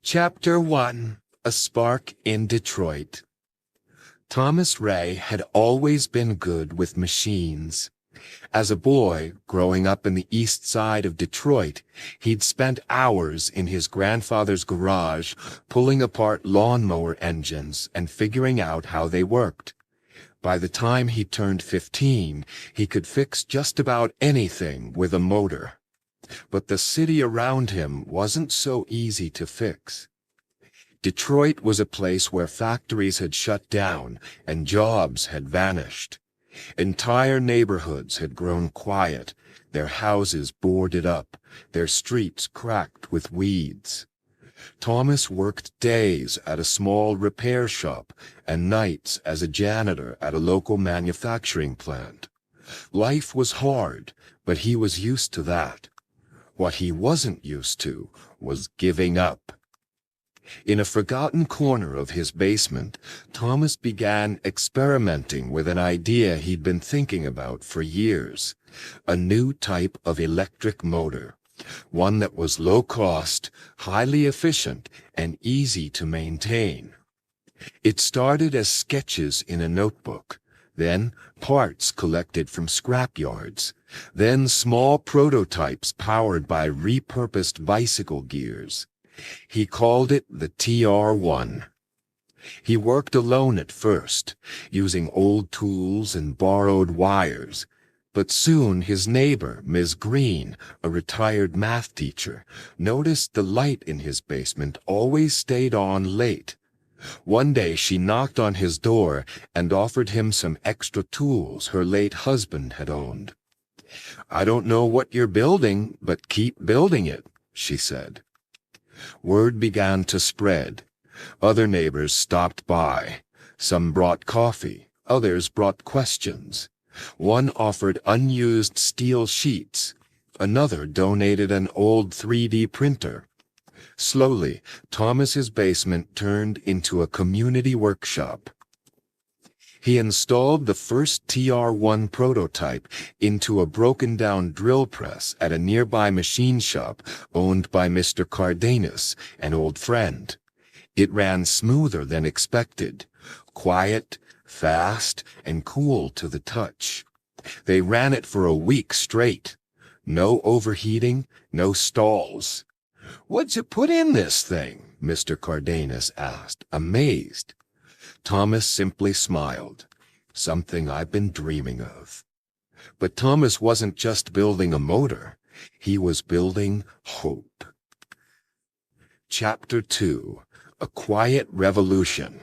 Chapter 1: A Spark in Detroit. Thomas Ray had always been good with machines. As a boy, growing up in the east side of Detroit, he'd spent hours in his grandfather's garage pulling apart lawnmower engines and figuring out how they worked. By the time he turned 15, he could fix just about anything with a motor. But the city around him wasn't so easy to fix. Detroit was a place where factories had shut down and jobs had vanished. Entire neighborhoods had grown quiet, their houses boarded up, their streets cracked with weeds. Thomas worked days at a small repair shop and nights as a janitor at a local manufacturing plant. Life was hard, but he was used to that. What he wasn't used to was giving up. In a forgotten corner of his basement, Thomas began experimenting with an idea he'd been thinking about for years: a new type of electric motor, one that was low cost, highly efficient, and easy to maintain. It started as sketches in a notebook, then parts collected from scrapyards, then small prototypes powered by repurposed bicycle gears. He called it the TR-1. He worked alone at first, using old tools and borrowed wires, but soon his neighbor, Ms. Green, a retired math teacher, noticed the light in his basement always stayed on late. One day she knocked on his door and offered him some extra tools her late husband had owned. "I don't know what you're building, but keep building it," she said. Word began to spread. Other neighbors stopped by. Some brought coffee, others brought questions. One offered unused steel sheets. Another donated an old 3D printer. Slowly, Thomas's basement turned into a community workshop. He installed the first TR-1 prototype into a broken-down drill press at a nearby machine shop owned by Mr. Cardenas, an old friend. It ran smoother than expected, quiet, fast, and cool to the touch. They ran it for a week straight. No overheating, no stalls. "What'd you put in this thing?" Mr. Cardenas asked, amazed. Thomas simply smiled. "Something I've been dreaming of." But Thomas wasn't just building a motor. He was building hope. Chapter 2: A Quiet Revolution.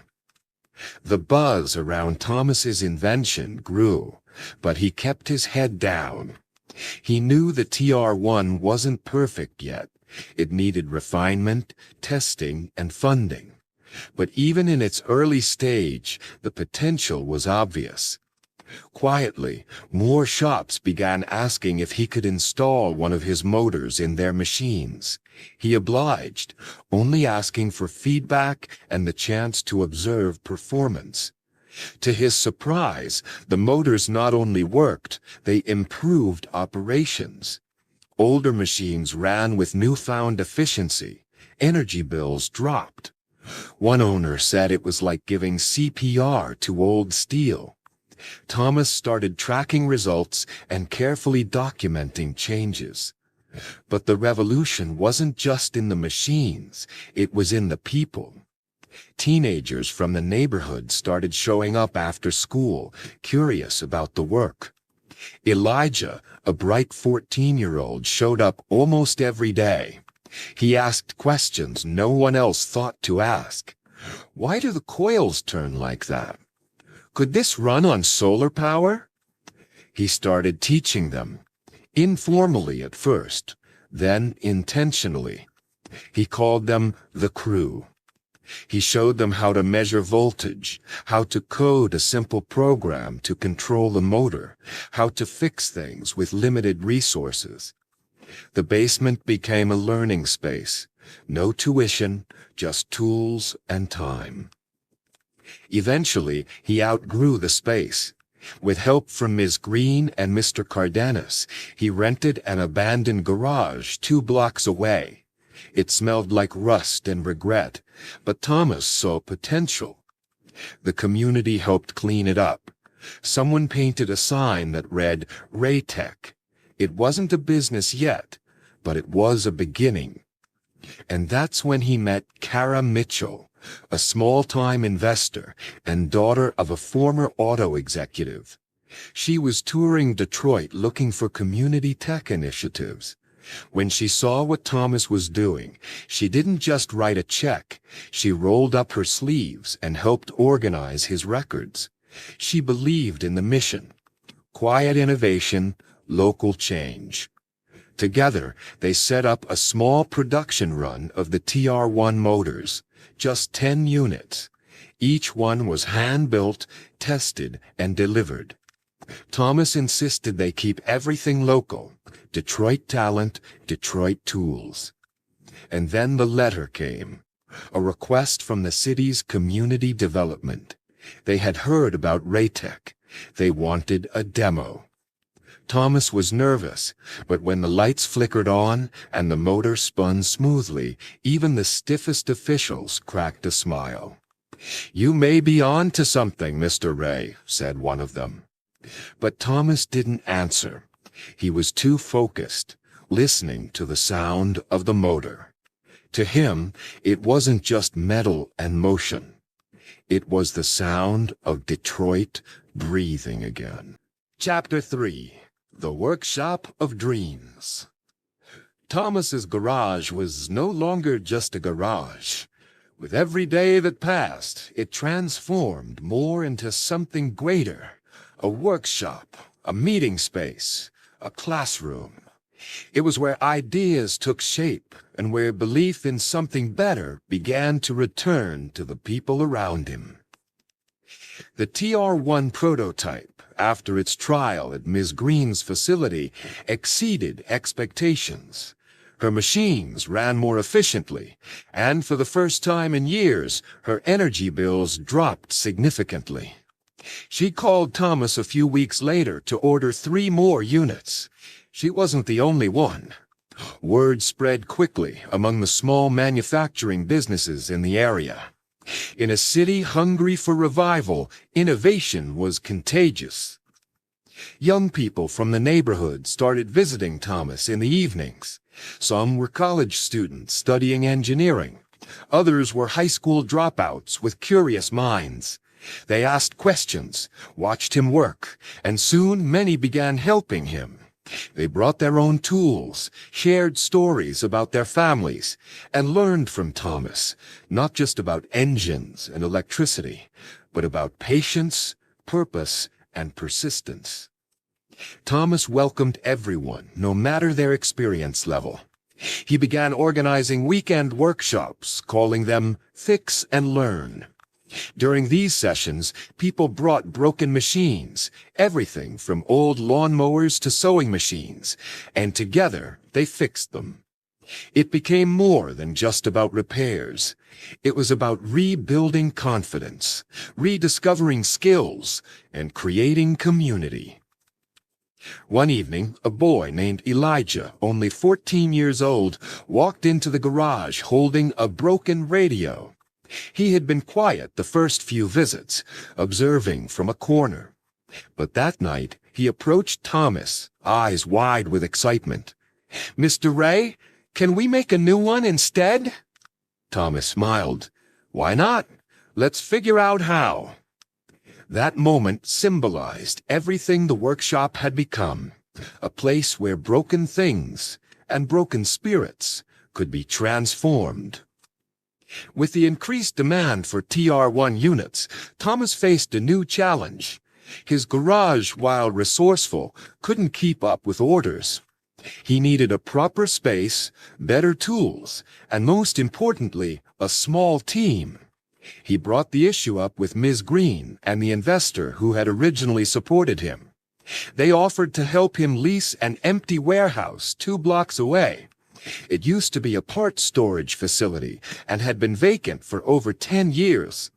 The buzz around Thomas's invention grew, but he kept his head down. He knew the TR-1 wasn't perfect yet. It needed refinement, testing, and funding. But even in its early stage, the potential was obvious. Quietly, more shops began asking if he could install one of his motors in their machines. He obliged, only asking for feedback and the chance to observe performance. To his surprise, the motors not only worked, they improved operations. Older machines ran with newfound efficiency. Energy bills dropped. One owner said it was like giving CPR to old steel. Thomas started tracking results and carefully documenting changes. But the revolution wasn't just in the machines, it was in the people. Teenagers from the neighborhood started showing up after school, curious about the work. Elijah, a bright 14-year-old, showed up almost every day. He asked questions no one else thought to ask. "Why do the coils turn like that? Could this run on solar power?" He started teaching them, informally at first, then intentionally. He called them the crew. He showed them how to measure voltage, how to code a simple program to control the motor, how to fix things with limited resources. The basement became a learning space. No tuition, just tools and time. Eventually, he outgrew the space. With help from Ms. Green and Mr. Cardenas, he rented an abandoned garage 2 blocks away. It smelled like rust and regret, but Thomas saw potential. The community helped clean it up. Someone painted a sign that read, Raytech. It wasn't a business yet, but it was a beginning. And that's when he met Kara Mitchell, a small-time investor and daughter of a former auto executive. She was touring Detroit looking for community tech initiatives. When she saw what Thomas was doing, she didn't just write a check. She rolled up her sleeves and helped organize his records. She believed in the mission. Quiet innovation, local change. Together, they set up a small production run of the TR1 motors, just 10 units. Each one was hand-built, tested, and delivered. Thomas insisted they keep everything local. Detroit talent, Detroit tools. And then the letter came. A request from the city's community development. They had heard about Raytech. They wanted a demo. Thomas was nervous, but when the lights flickered on and the motor spun smoothly, even the stiffest officials cracked a smile. "You may be on to something, Mr. Ray," said one of them. But Thomas didn't answer. He was too focused, listening to the sound of the motor. To him, it wasn't just metal and motion. It was the sound of Detroit breathing again. Chapter 3. The Workshop of Dreams. Thomas's garage was no longer just a garage. With every day that passed, it transformed more into something greater. A workshop, a meeting space, a classroom. It was where ideas took shape and where belief in something better began to return to the people around him. The TR1 prototype, after its trial at Ms. Green's facility, exceeded expectations. Her machines ran more efficiently, and for the first time in years, her energy bills dropped significantly. She called Thomas a few weeks later to order 3 more units. She wasn't the only one. Word spread quickly among the small manufacturing businesses in the area. In a city hungry for revival, innovation was contagious. Young people from the neighborhood started visiting Thomas in the evenings. Some were college students studying engineering. Others were high school dropouts with curious minds. They asked questions, watched him work, and soon many began helping him. They brought their own tools, shared stories about their families, and learned from Thomas, not just about engines and electricity, but about patience, purpose, and persistence. Thomas welcomed everyone, no matter their experience level. He began organizing weekend workshops, calling them Fix and Learn. During these sessions, people brought broken machines, everything from old lawnmowers to sewing machines, and together they fixed them. It became more than just about repairs. It was about rebuilding confidence, rediscovering skills, and creating community. One evening, a boy named Elijah, only 14 years old, walked into the garage holding a broken radio. He had been quiet the first few visits, observing from a corner. But that night, he approached Thomas, eyes wide with excitement. "Mr. Ray, can we make a new one instead?" Thomas smiled. "Why not? Let's figure out how." That moment symbolized everything the workshop had become, a place where broken things and broken spirits could be transformed. With the increased demand for TR1 units, Thomas faced a new challenge. His garage, while resourceful, couldn't keep up with orders. He needed a proper space, better tools, and most importantly, a small team. He brought the issue up with Ms. Green and the investor who had originally supported him. They offered to help him lease an empty warehouse 2 blocks away. It used to be a parts storage facility and had been vacant for over 10 years.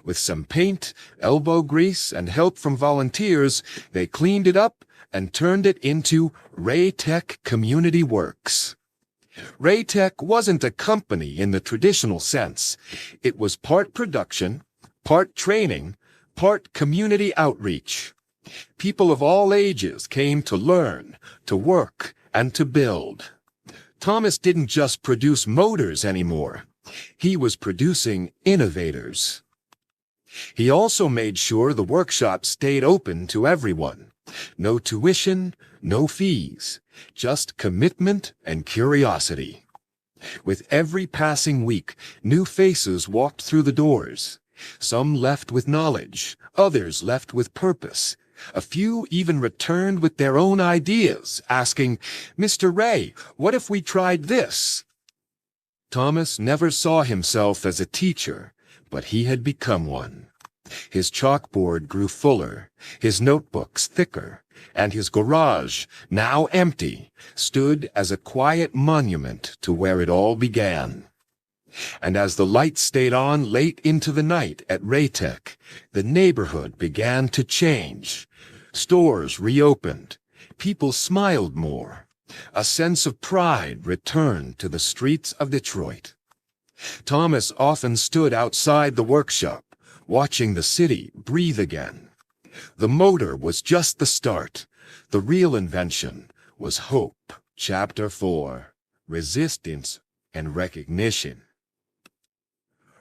With some paint, elbow grease, and help from volunteers, they cleaned it up and turned it into Raytech Community Works. Raytech wasn't a company in the traditional sense. It was part production, part training, part community outreach. People of all ages came to learn, to work, and to build. Thomas didn't just produce motors anymore. He was producing innovators. He also made sure the workshop stayed open to everyone. No tuition, no fees, just commitment and curiosity. With every passing week, new faces walked through the doors. Some left with knowledge, others left with purpose. A few even returned with their own ideas, asking, "Mr. Ray, what if we tried this?" Thomas never saw himself as a teacher, but he had become one. His chalkboard grew fuller, his notebooks thicker, and his garage, now empty, stood as a quiet monument to where it all began. And as the lights stayed on late into the night at Raytech, the neighborhood began to change. Stores reopened. People smiled more. A sense of pride returned to the streets of Detroit. Thomas often stood outside the workshop, watching the city breathe again. The motor was just the start. The real invention was hope. Chapter 4: Resistance and Recognition.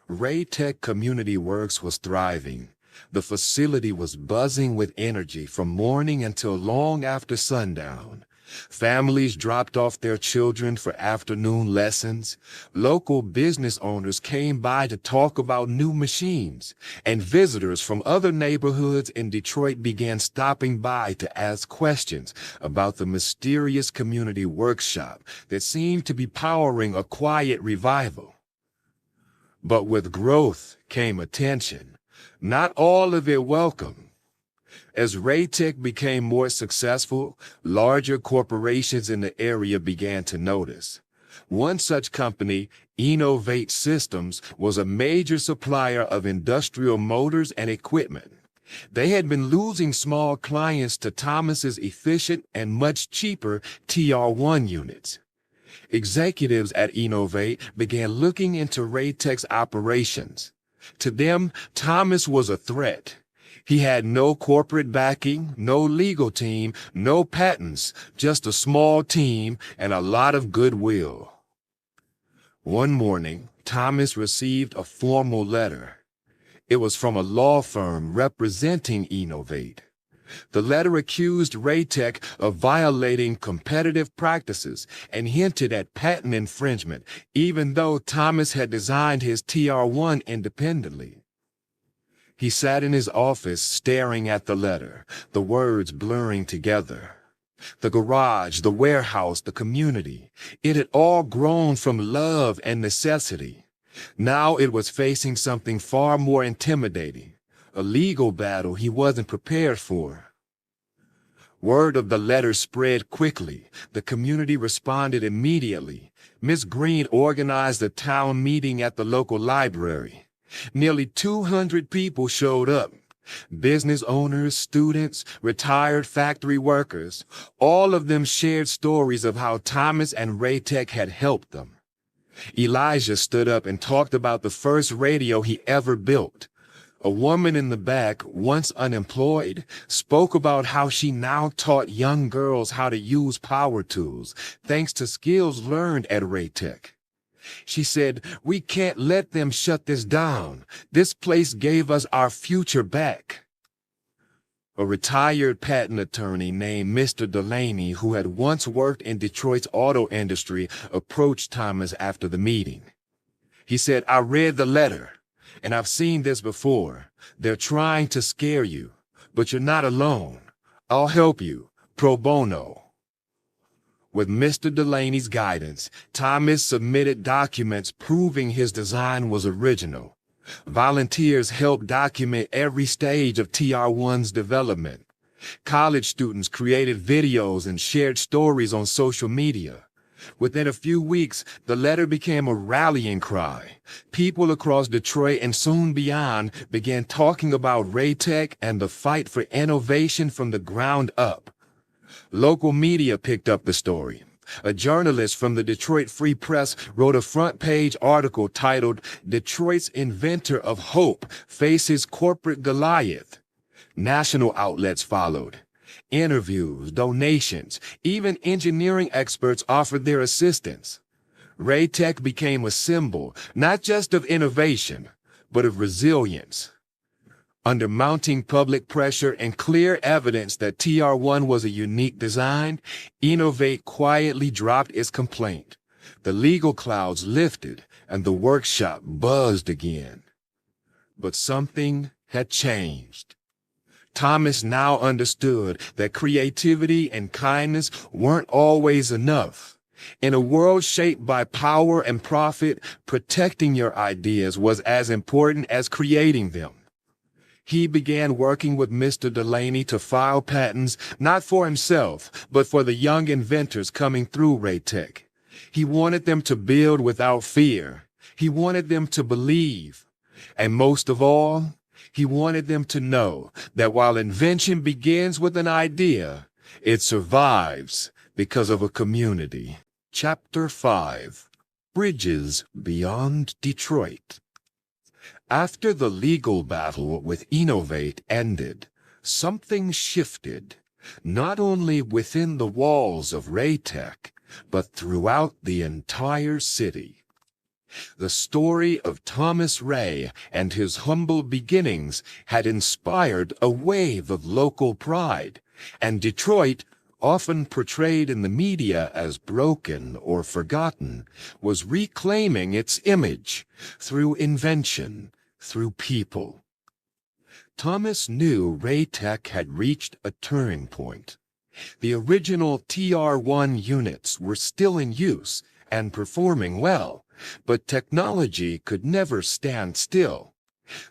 Raytech Community Works was thriving. The facility was buzzing with energy from morning until long after sundown. Families dropped off their children for afternoon lessons. Local business owners came by to talk about new machines, and visitors from other neighborhoods in Detroit began stopping by to ask questions about the mysterious community workshop that seemed to be powering a quiet revival. But with growth came attention, not all of it welcome. As Raytech became more successful, larger corporations in the area began to notice. One such company, Innovate Systems, was a major supplier of industrial motors and equipment. They had been losing small clients to Thomas's efficient and much cheaper TR1 units. Executives at Innovate began looking into Raytech's operations. To them, Thomas was a threat. He had no corporate backing, no legal team, no patents, just a small team and a lot of goodwill. One morning, Thomas received a formal letter. It was from a law firm representing Innovate. The letter accused Raytech of violating competitive practices and hinted at patent infringement, even though Thomas had designed his TR1 independently. He sat in his office staring at the letter, the words blurring together. The garage, the warehouse, the community, it had all grown from love and necessity. Now it was facing something far more intimidating, a legal battle he wasn't prepared for. Word of the letter spread quickly. The community responded immediately. Miss Green organized a town meeting at the local library. Nearly 200 people showed up. Business owners, students, retired factory workers. All of them shared stories of how Thomas and Raytech had helped them. Elijah stood up and talked about the first radio he ever built. A woman in the back, once unemployed, spoke about how she now taught young girls how to use power tools, thanks to skills learned at Raytech. She said, "We can't let them shut this down. This place gave us our future back." A retired patent attorney named Mr. Delaney, who had once worked in Detroit's auto industry, approached Thomas after the meeting. He said, "I read the letter, and I've seen this before. They're trying to scare you, but you're not alone. I'll help you, pro bono." With Mr. Delaney's guidance, Thomas submitted documents proving his design was original. Volunteers helped document every stage of TR1's development. College students created videos and shared stories on social media. Within a few weeks, the letter became a rallying cry. People across Detroit and soon beyond began talking about Raytech and the fight for innovation from the ground up. Local media picked up the story. A journalist from the Detroit Free Press wrote a front-page article titled, "Detroit's Inventor of Hope Faces Corporate Goliath." National outlets followed. Interviews, donations, even engineering experts offered their assistance. Raytech became a symbol, not just of innovation, but of resilience. Under mounting public pressure and clear evidence that TR1 was a unique design, Innovate quietly dropped its complaint. The legal clouds lifted, and the workshop buzzed again. But something had changed. Thomas now understood that creativity and kindness weren't always enough. In a world shaped by power and profit, protecting your ideas was as important as creating them. He began working with Mr. Delaney to file patents, not for himself, but for the young inventors coming through Raytech. He wanted them to build without fear. He wanted them to believe. And most of all, he wanted them to know that while invention begins with an idea, it survives because of a community. Chapter 5. Bridges Beyond Detroit. After the legal battle with Innovate ended, something shifted, not only within the walls of Raytech, but throughout the entire city. The story of Thomas Ray and his humble beginnings had inspired a wave of local pride, and Detroit, often portrayed in the media as broken or forgotten, was reclaiming its image through invention, through people. Thomas knew Raytech had reached a turning point. The original TR1 units were still in use and performing well, but technology could never stand still.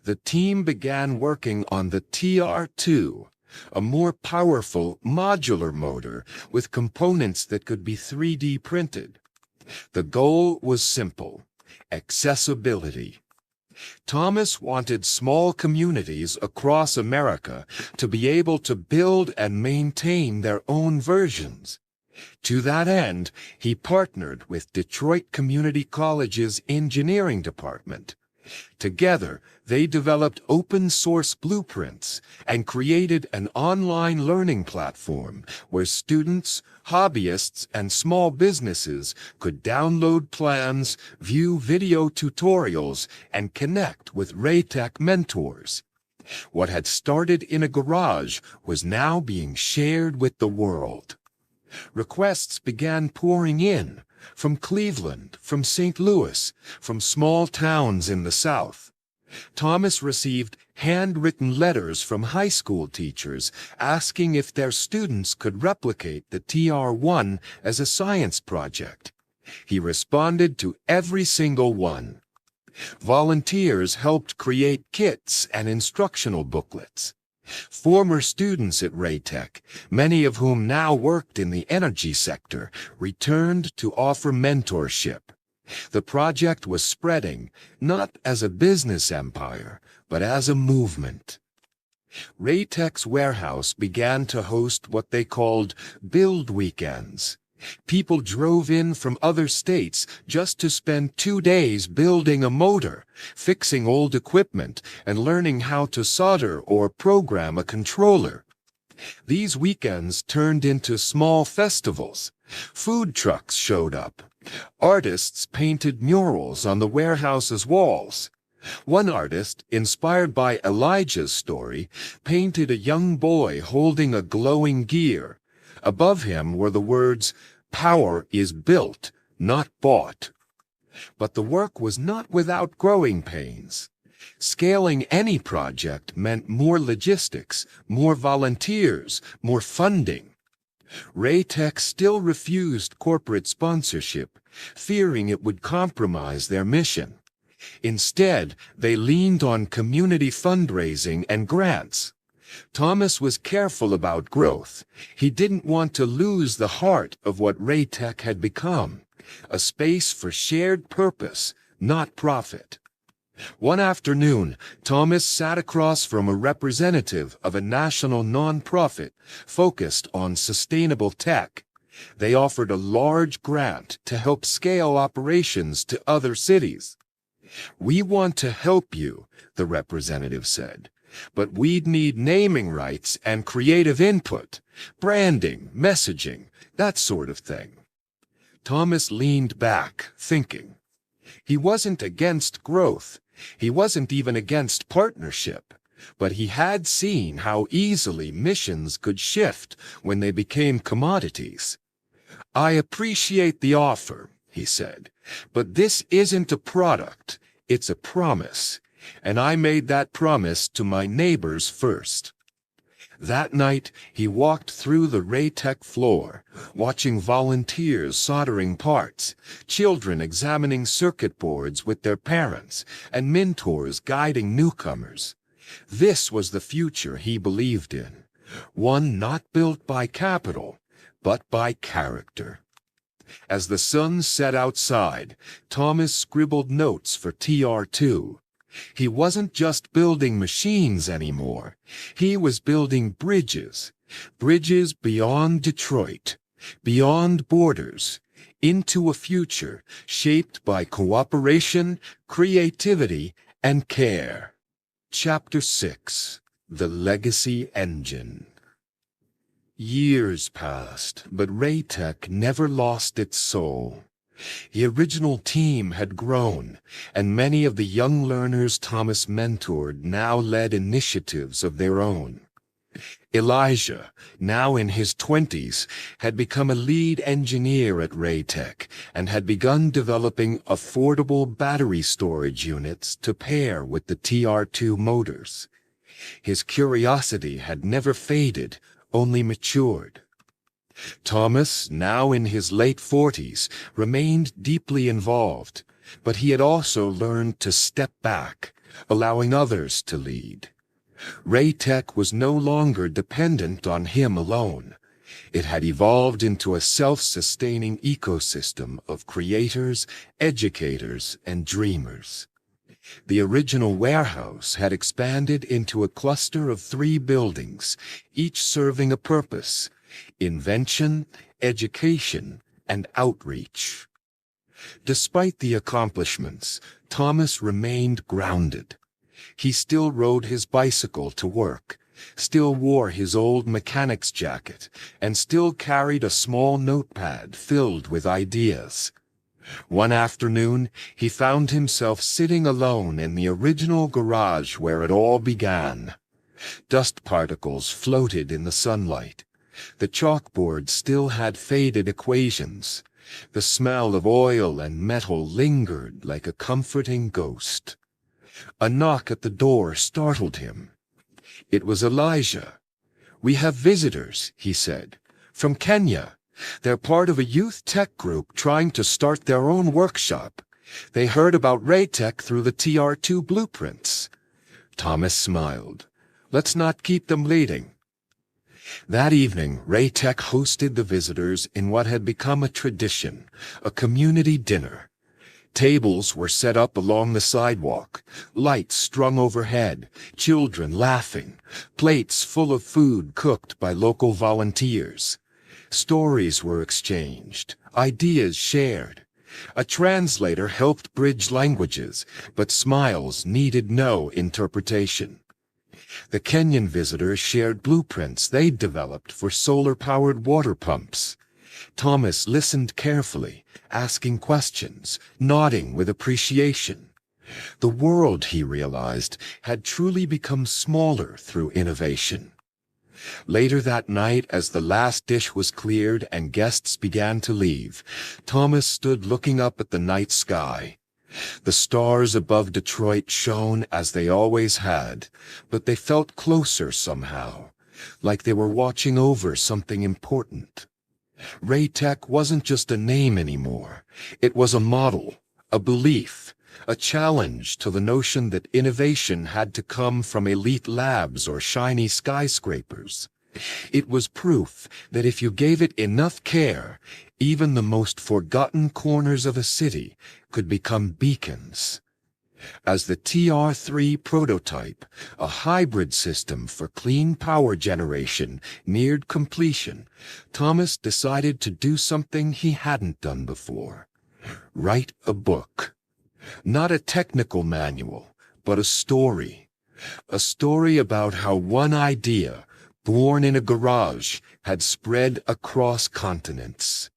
The team began working on the TR2, a more powerful modular motor with components that could be 3D printed. The goal was simple: accessibility. Thomas wanted small communities across America to be able to build and maintain their own versions. To that end, he partnered with Detroit Community College's engineering department. Together, they developed open-source blueprints and created an online learning platform where students, hobbyists, and small businesses could download plans, view video tutorials, and connect with Raytech mentors. What had started in a garage was now being shared with the world. Requests began pouring in, from Cleveland, from St. Louis, from small towns in the South. Thomas received handwritten letters from high school teachers asking if their students could replicate the TR1 as a science project. He responded to every single one. Volunteers helped create kits and instructional booklets. Former students at Raytech, many of whom now worked in the energy sector, returned to offer mentorship. The project was spreading, not as a business empire, but as a movement. Raytech's warehouse began to host what they called build weekends. People drove in from other states just to spend 2 days building a motor, fixing old equipment, and learning how to solder or program a controller. These weekends turned into small festivals. Food trucks showed up. Artists painted murals on the warehouse's walls. One artist, inspired by Elijah's story, painted a young boy holding a glowing gear. Above him were the words, "Power is built, not bought." But the work was not without growing pains. Scaling any project meant more logistics, more volunteers, more funding. Raytech still refused corporate sponsorship, fearing it would compromise their mission. Instead, they leaned on community fundraising and grants. Thomas was careful about growth. He didn't want to lose the heart of what Raytech had become, a space for shared purpose, not profit. One afternoon, Thomas sat across from a representative of a national nonprofit focused on sustainable tech. They offered a large grant to help scale operations to other cities. "We want to help you," the representative said, "but we'd need naming rights and creative input, branding, messaging, that sort of thing." Thomas leaned back, thinking. He wasn't against growth. He wasn't even against partnership. But he had seen how easily missions could shift when they became commodities. "I appreciate the offer," he said, "but this isn't a product, it's a promise. And I made that promise to my neighbors first." That night, he walked through the Raytech floor, watching volunteers soldering parts, children examining circuit boards with their parents, and mentors guiding newcomers. This was the future he believed in, one not built by capital, but by character. As the sun set outside, Thomas scribbled notes for TR2. He wasn't just building machines anymore. He was building bridges. Bridges beyond Detroit, beyond borders, into a future shaped by cooperation, creativity, and care. Chapter 6. The Legacy Engine. Years passed, but Raytech never lost its soul. The original team had grown, and many of the young learners Thomas mentored now led initiatives of their own. Elijah, now in his 20s, had become a lead engineer at Raytech and had begun developing affordable battery storage units to pair with the TR2 motors. His curiosity had never faded, only matured. Thomas, now in his late 40s, remained deeply involved, but he had also learned to step back, allowing others to lead. Raytech was no longer dependent on him alone. It had evolved into a self-sustaining ecosystem of creators, educators, and dreamers. The original warehouse had expanded into a cluster of 3 buildings, each serving a purpose: invention, education, and outreach. Despite the accomplishments, Thomas remained grounded. He still rode his bicycle to work, still wore his old mechanic's jacket, and still carried a small notepad filled with ideas. One afternoon, he found himself sitting alone in the original garage where it all began. Dust particles floated in the sunlight. The chalkboard still had faded equations. The smell of oil and metal lingered like a comforting ghost. A knock at the door startled him. It was Elijah. "We have visitors," he said, "from Kenya. They're part of a youth tech group trying to start their own workshop. They heard about Raytech through the TR2 blueprints." Thomas smiled. "Let's not keep them bleeding." That evening, Raytech hosted the visitors in what had become a tradition, a community dinner. Tables were set up along the sidewalk, lights strung overhead, children laughing, plates full of food cooked by local volunteers. Stories were exchanged, ideas shared. A translator helped bridge languages, but smiles needed no interpretation. The Kenyan visitors shared blueprints they'd developed for solar-powered water pumps. Thomas listened carefully, asking questions, nodding with appreciation. The world, he realized, had truly become smaller through innovation. Later that night, as the last dish was cleared and guests began to leave, Thomas stood looking up at the night sky. The stars above Detroit shone as they always had, but they felt closer somehow, like they were watching over something important. Raytech wasn't just a name anymore. It was a model, a belief, a challenge to the notion that innovation had to come from elite labs or shiny skyscrapers. It was proof that if you gave it enough care, even the most forgotten corners of a city could become beacons. As the TR-3 prototype, a hybrid system for clean power generation, neared completion, Thomas decided to do something he hadn't done before. Write a book. Not a technical manual, but a story. A story about how one idea, born in a garage, had spread across continents.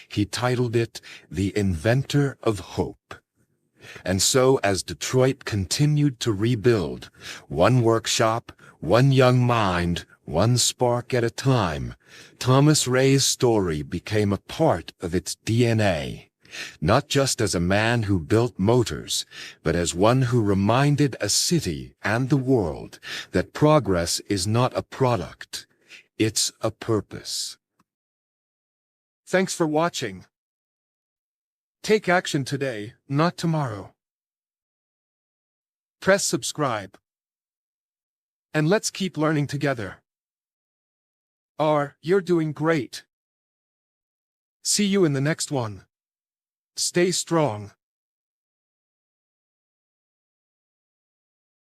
He titled it The Inventor of Hope. And so as Detroit continued to rebuild, one workshop, one young mind, one spark at a time, Thomas Ray's story became a part of its DNA. Not just as a man who built motors, but as one who reminded a city and the world that progress is not a product, it's a purpose. Thanks for watching. Take action today, not tomorrow. Press subscribe. And let's keep learning together. You're doing great. See you in the next one. Stay strong.